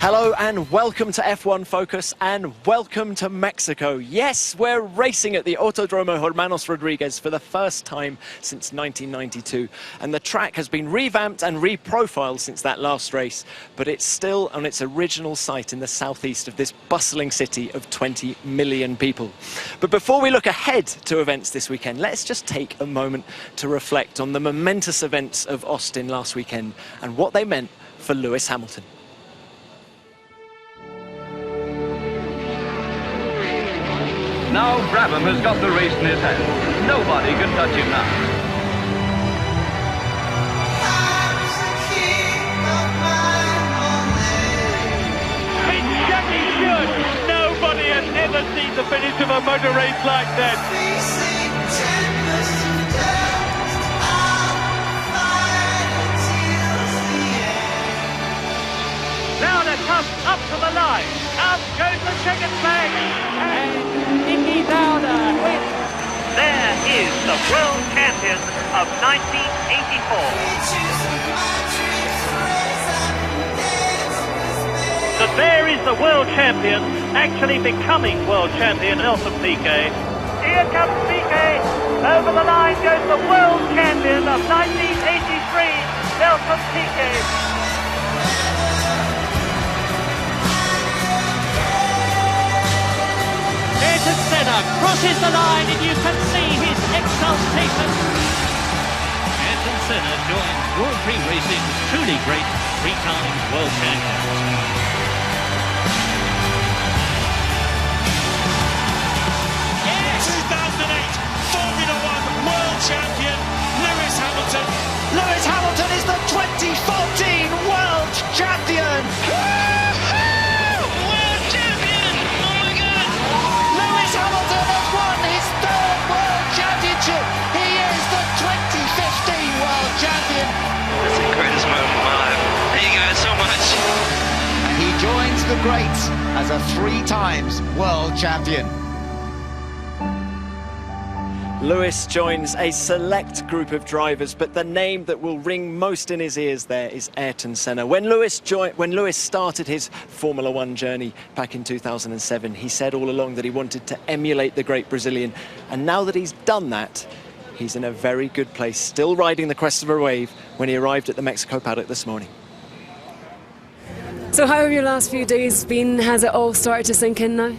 Hello and welcome to F1 Focus and welcome to Mexico. Yes, we're racing at the Autodromo Hermanos Rodriguez for the first time since 1992. And the track has been revamped and reprofiled since that last race, but it's still on its original site in the southeast of this bustling city of 20 million people. But before we look ahead to events this weekend, let's just take a moment to reflect on the momentous events of Austin last weekend and what they meant for Lewis Hamilton. Now Brabham has got the race in his hand. Nobody can touch him now. It surely should. Nobody has ever seen the finish of a motor race like that. Now they come up to the line. Out goes the checkered flag. And Nicky Lauda wins. There is the world champion of 1984. So there is the world champion, actually becoming world champion, Nelson Piquet. Here comes Piquet. Over the line goes the world champion of 1983, Nelson Piquet. Ayrton Senna crosses the line and you can see his exultation. Ayrton Senna joins Grand Prix racing's truly great three-time world champions. Yes! 2008 Formula One world champion Lewis Hamilton. Lewis Hamilton is the 2014 world champion. World champion! Oh my God! Lewis Hamilton has won his third world championship. He is the 2015 world champion. That's the greatest moment of my life. Thank you guys so much. And he joins the greats as a 3 times world champion. Lewis joins a select group of drivers, but the name that will ring most in his ears there is Ayrton Senna. When Lewis started his Formula One journey back in 2007, he said all along that he wanted to emulate the great Brazilian. And now that he's done that, he's in a very good place, still riding the crest of a wave when he arrived at the Mexico paddock this morning. So how have your last few days been? Has it all started to sink in now?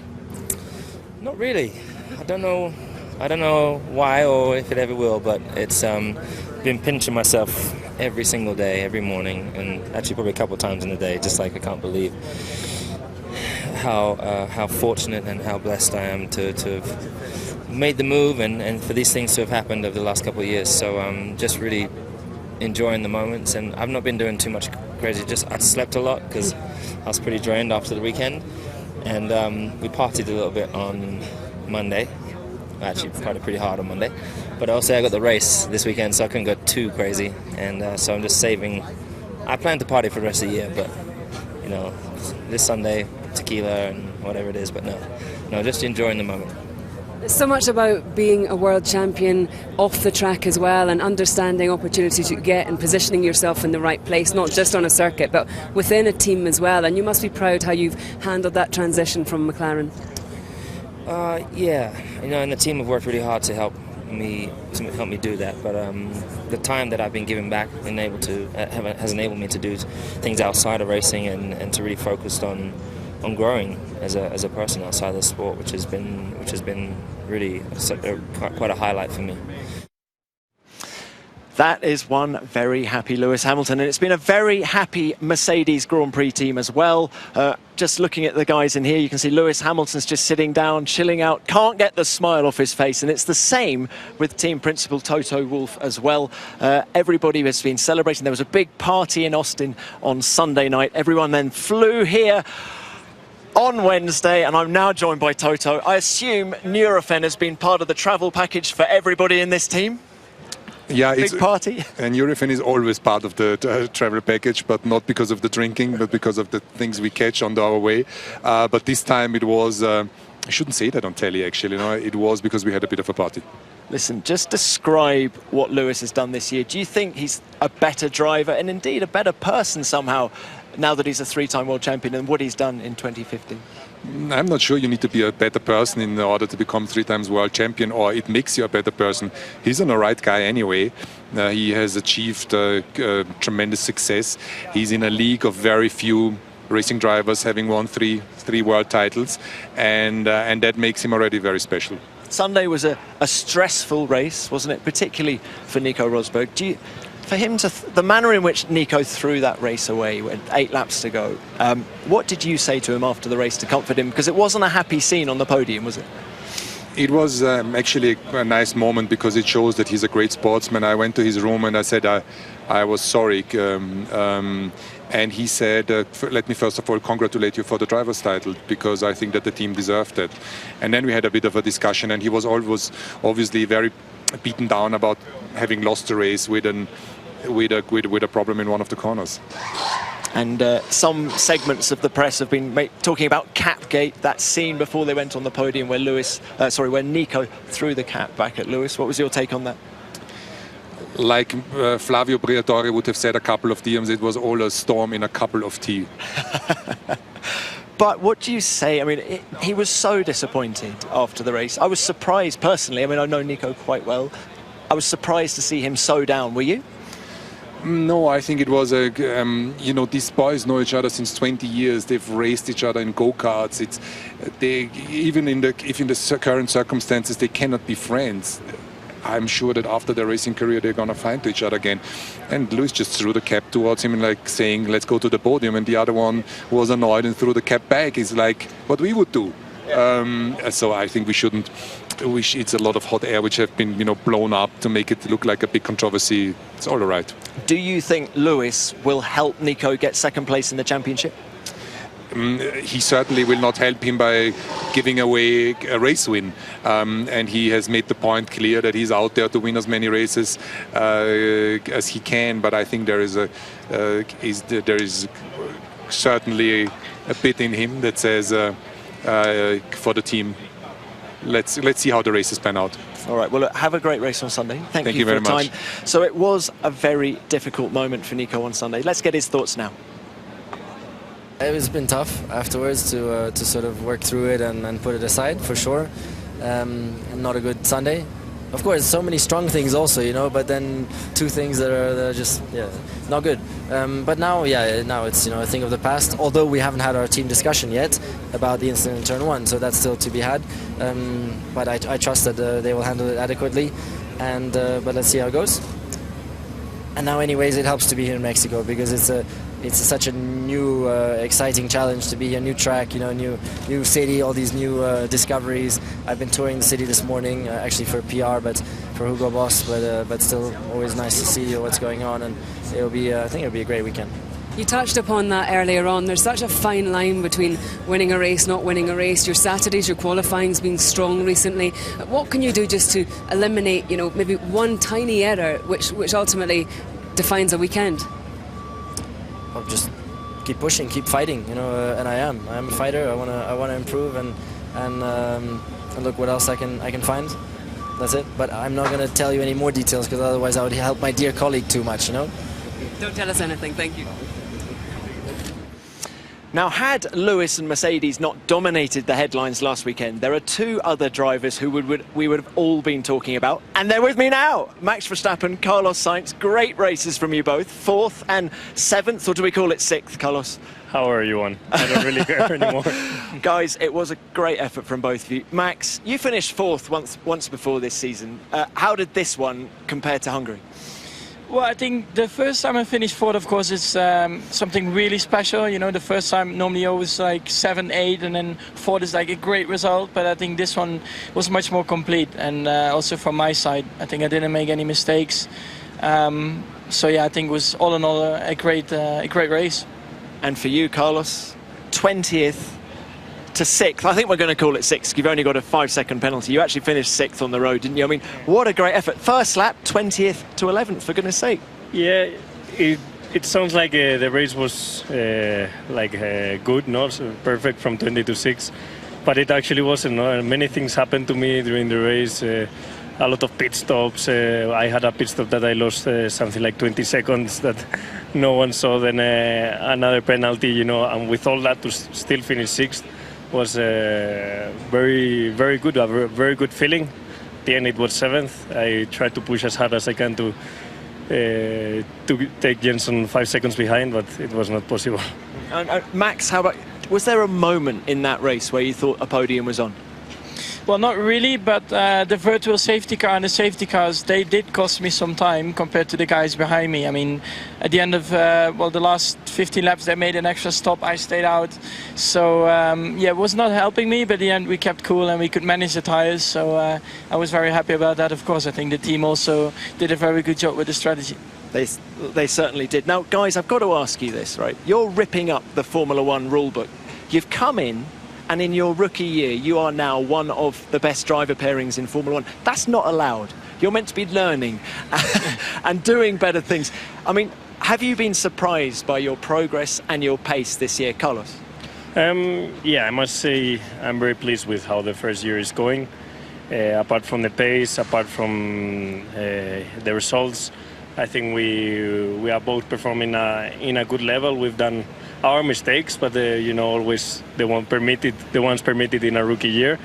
Not really. I don't know why or if it ever will, but it's been pinching myself every single day, every morning, and actually probably a couple of times in the day, just like I can't believe how fortunate and how blessed I am to have made the move and for these things to have happened over the last couple of years. So just really enjoying the moments, and I've not been doing too much crazy. I slept a lot because I was pretty drained after the weekend, and we partied a little bit on Monday. Actually partied pretty hard on Monday, but also I got the race this weekend, so I couldn't go too crazy, and so I'm just saving. I plan to party for the rest of the year, but you know, this Sunday tequila and whatever it is, but no, just enjoying the moment. There's so much about being a world champion off the track as well, and understanding opportunities you get and positioning yourself in the right place, not just on a circuit but within a team as well, and you must be proud how you've handled that transition from McLaren. Yeah, you know, and the team have worked really hard to help me do that. But the time that I've been given back has enabled me to do things outside of racing and to really focus on growing as a person outside of the sport, which has been really quite a highlight for me. That is one very happy Lewis Hamilton, and it's been a very happy Mercedes Grand Prix team as well. Just looking at the guys in here, you can see Lewis Hamilton's just sitting down, chilling out, can't get the smile off his face, and it's the same with team principal Toto Wolff as well. Everybody has been celebrating. There was a big party in Austin on Sunday night. Everyone then flew here on Wednesday, and I'm now joined by Toto. I assume Nurofen has been part of the travel package for everybody in this team? Yeah, big party. And Nurofen is always part of the travel package, but not because of the drinking, but because of the things we catch on our way. But this time it was, I shouldn't say that on telly actually, you know, it was because we had a bit of a party. Listen, just describe what Lewis has done this year. Do you think he's a better driver and indeed a better person somehow now that he's a three-time world champion and what he's done in 2015? I'm not sure you need to be a better person in order to become 3 times world champion, or it makes you a better person. He's an alright guy anyway. He has achieved tremendous success. He's in a league of very few racing drivers having won three world titles, and that makes him already very special. Sunday was a stressful race, wasn't it? Particularly for Nico Rosberg. For him the manner in which Nico threw that race away with 8 laps to go, what did you say to him after the race to comfort him? Because it wasn't a happy scene on the podium, was it? It was actually a nice moment because it shows that he's a great sportsman. I went to his room and I said I was sorry. And he said, let me first of all congratulate you for the driver's title, because I think that the team deserved it. And then we had a bit of a discussion, and he was always obviously very beaten down about having lost the race with a problem in one of the corners. And some segments of the press have been talking about Capgate, that scene before they went on the podium where where Nico threw the cap back at Lewis. What was your take on that? Like Flavio Briatore would have said a couple of DMs, it was all a storm in a couple of tea. But what do you say? I mean, he was so disappointed after the race. I was surprised personally. I mean, I know Nico quite well. I was surprised to see him so down. Were you? No, I think it was these boys know each other since 20 years. They've raced each other in go-karts. Even in the current circumstances, they cannot be friends. I'm sure that after their racing career, they're going to find each other again. And Lewis just threw the cap towards him and like saying, let's go to the podium. And the other one was annoyed and threw the cap back. It's like what we would do. So I think we shouldn't. It's a lot of hot air which have been, blown up to make it look like a big controversy. It's all right. Do you think Lewis will help Nico get second place in the championship? He certainly will not help him by giving away a race win, and he has made the point clear that he's out there to win as many races as he can. But I think there is certainly a bit in him that says for the team, let's see how the races pan out. All right, well, look, have a great race on Sunday. Thank you very for your much. time. So it was a very difficult moment for Nico on Sunday. Let's get his thoughts now. It's been tough afterwards to sort of work through it and put it aside, for sure. Not a good Sunday. Of course, so many strong things also, but then 2 things that are just not good. But now it's a thing of the past. Although we haven't had our team discussion yet about the incident in turn 1, so that's still to be had. But I trust that they will handle it adequately. But let's see how it goes. And now, anyways, it helps to be here in Mexico because it's such a new, exciting challenge to be here. New track, new city, all these new discoveries. I've been touring the city this morning, actually for PR, but for Hugo Boss. But still, always nice to see what's going on, and I think it'll be a great weekend. You touched upon that earlier on. There's such a fine line between winning a race, not winning a race. Your Saturdays, your qualifying's been strong recently. What can you do just to eliminate, maybe one tiny error which ultimately defines a weekend? I'll just keep pushing, keep fighting, and I'm a fighter. I wanna improve and look what else I can find. That's it. But I'm not gonna tell you any more details because otherwise I would help my dear colleague too much, Don't tell us anything. Thank you. Now, had Lewis and Mercedes not dominated the headlines last weekend, there are 2 other drivers who we would have all been talking about, and they're with me now. Max Verstappen, Carlos Sainz. Great races from you both. 4th and 7th, or do we call it 6th, Carlos? However you want. I don't really care anymore. Guys, it was a great effort from both of you. Max, you finished 4th once before this season. How did this one compare to Hungary? Well, I think the first time I finished 4th, of course, is something really special. The first time normally always like 7, 8, and then 4th is like a great result. But I think this one was much more complete. And also from my side, I think I didn't make any mistakes. So yeah, I think it was all in all a great race. And for you, Carlos, 20th to 6th. I think we're going to call it 6th. You've only got a 5-second penalty. You actually finished 6th on the road, didn't you? I mean, what a great effort. First lap, 20th to 11th, for goodness sake. Yeah, it sounds like the race was good, not perfect from 20 to 6. But it actually wasn't. Many things happened to me during the race. A lot of pit stops. I had a pit stop that I lost something like 20 seconds that no one saw then another penalty, you know, and with all that to still finish sixth was very, very good, a very good feeling. At the end it was seventh. I tried to push as hard as I can to take Jenson 5 seconds behind, but it was not possible. Max, how about, was there a moment in that race where you thought a podium was on? Well, not really, but the virtual safety car and the safety cars, they did cost me some time compared to the guys behind me. I mean, at the end of the last 15 laps, they made an extra stop. I stayed out. So, yeah, it was not helping me, but at the end we kept cool and we could manage the tires. So I was very happy about that. Of course, I think the team also did a very good job with the strategy. They certainly did. Now, guys, I've got to ask you this, right? You're ripping up the Formula One rulebook. You've come in, and in your rookie year, you are now one of the best driver pairings in Formula One. That's not allowed. You're meant to be learning and doing better things. I mean, have you been surprised by your progress and your pace this year, Carlos? Yeah, I must say I'm very pleased with how the first year is going. Apart from the pace, apart from the results, I think we are both performing in a good level. We've done our mistakes, but you know, always the ones permitted in a rookie year.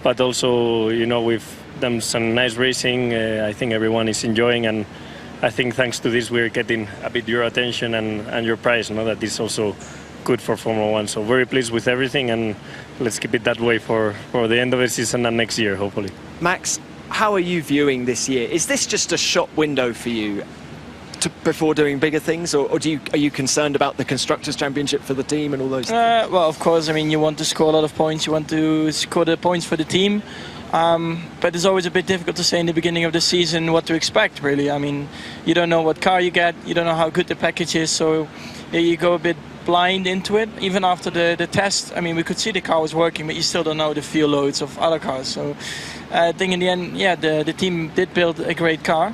But also, you know, we've done some nice racing. I think everyone is enjoying, and I think thanks to this we're getting a bit your attention and your prize. You know, that is also good for Formula One. So very pleased with everything, and let's keep it that way for the end of the season and next year, hopefully. Max, how are you viewing this year? Is this just a shop window for you before doing bigger things, or are you concerned about the Constructors' Championship for the team and all those things? Well, of course, I mean, you want to score a lot of points, you want to score the points for the team, but it's always a bit difficult to say in the beginning of the season what to expect, really. I mean, you don't know what car you get, you don't know how good the package is, so you go a bit blind into it. Even after the test, I mean, we could see the car was working, but you still don't know the fuel loads of other cars. So I think in the end, yeah, the team did build a great car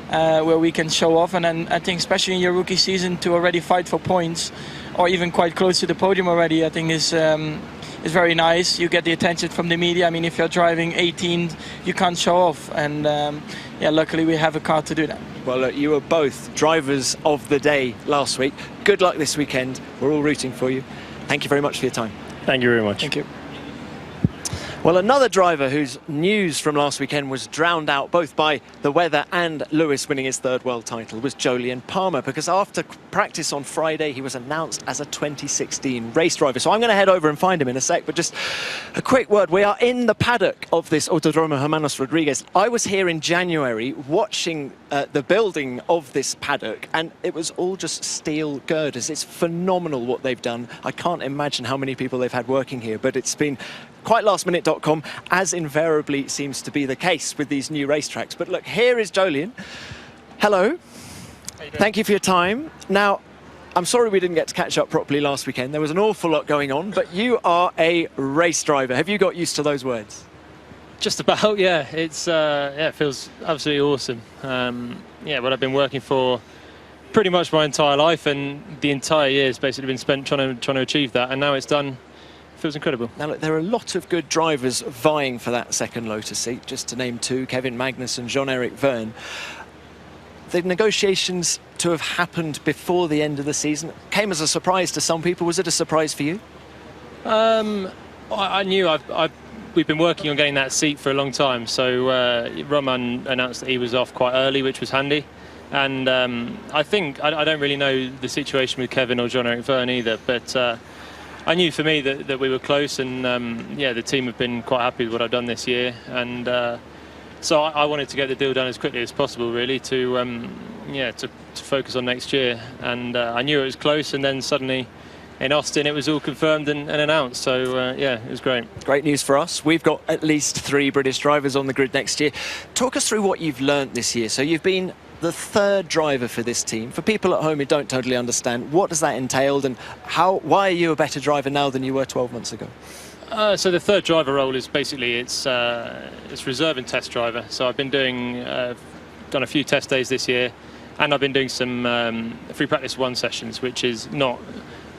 where we can show off, and then I think especially in your rookie season to already fight for points or even quite close to the podium already, I think is very nice. You get the attention from the media. I mean, if you're driving 18th, you can't show off, and yeah, luckily we have a car to do that. Well, look, you were both drivers of the day last week. Good luck this weekend. We're all rooting for you. Thank you very much for your time. Thank you very much. Thank you. Well, another driver whose news from last weekend was drowned out both by the weather and Lewis winning his third world title was Jolyon Palmer, because after practice on Friday he was announced as a 2016 race driver. So I'm going to head over and find him in a sec, but just a quick word. We are in the paddock of this Autodromo Hermanos Rodriguez. I was here in January watching the building of this paddock, and it was all just steel girders. It's phenomenal what they've done. I can't imagine how many people they've had working here, but it's been quite lastminute.com, as invariably seems to be the case with these new racetracks. But look, here is Jolyon. Hello. Thank you for your time. Now, I'm sorry we didn't get to catch up properly last weekend. There was an awful lot going on, but you are a race driver. Have you got used to those words? Just about, yeah. It's yeah, it feels absolutely awesome. Yeah, what I've been working for pretty much my entire life, and the entire year has basically been spent trying to achieve that, and now it's done. Feels incredible. Now look, there are a lot of good drivers vying for that second Lotus seat, just to name two, Kevin Magnussen and Jean-Eric Vergne. The negotiations to have happened before the end of the season came as a surprise to some people. Was it a surprise for you? I knew we've been working on getting that seat for a long time, so Roman announced that he was off quite early, which was handy. And I think, I don't really know the situation with Kevin or Jean-Eric Vergne either, but I knew for me that we were close, and yeah, the team have been quite happy with what I've done this year, and so I wanted to get the deal done as quickly as possible, really, to focus on next year. And I knew it was close, and then suddenly in Austin it was all confirmed and announced. So yeah, it was great. Great news for us. We've got at least 3 British drivers on the grid next year. Talk us through what you've learnt this year. So you've been the third driver for this team. For people at home who don't totally understand, what does that entail, and why are you a better driver now than you were 12 months ago? So the third driver role is basically it's reserve and test driver. So I've been done a few test days this year, and I've been doing some free practice 1 sessions, which is not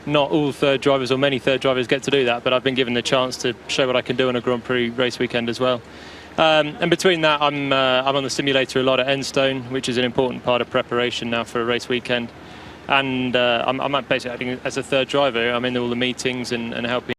all third drivers or many third drivers get to do that, but I've been given the chance to show what I can do on a Grand Prix race weekend as well. And between that, I'm on the simulator a lot at Enstone, which is an important part of preparation now for a race weekend. and I'm basically acting as a third driver. I'm in all the meetings and helping